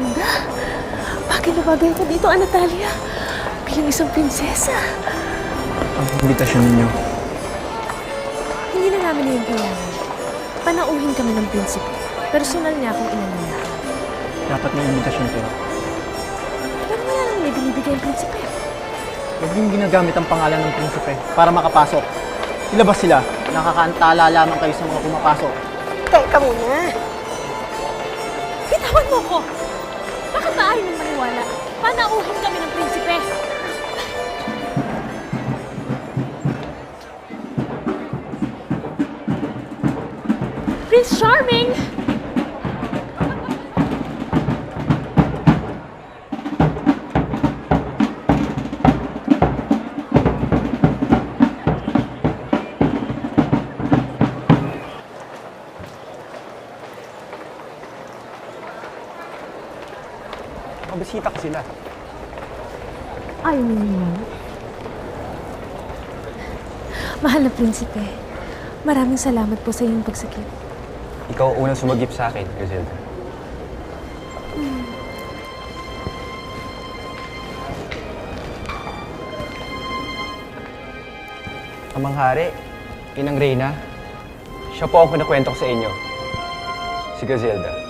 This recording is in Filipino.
ganda. Bagay na bagay ko dito, Natalia. Bilang isang prinsesa. Ang imbitasyon ninyo. Hindi na namin na yung kailangan. Panauhin kami ng prinsipe. Personal niya akong inanaya. Dapat may imbitasyon kayo. Pero wala naman ibinibigay ang prinsipe. Huwag yung ginagamit ang pangalan ng prinsipe para makapasok. Ilabas sila. Nakakaantala lamang kayo sa mga pumapasok. Teka muna. Bitawan mo ko! Bakit ba ayaw mong maniwala? Panauhin kami ng prinsipe. Prince Charming! Mabisita ko sila. Ayaw mo naman. Mahal na prinsipe, maraming salamat po sa iyong pagsakit. Ikaw ang unang sumagip sa akin, Griselda. Amang hari, Inang Reyna, siya po ang kinakwento ko sa inyo. Si Griselda.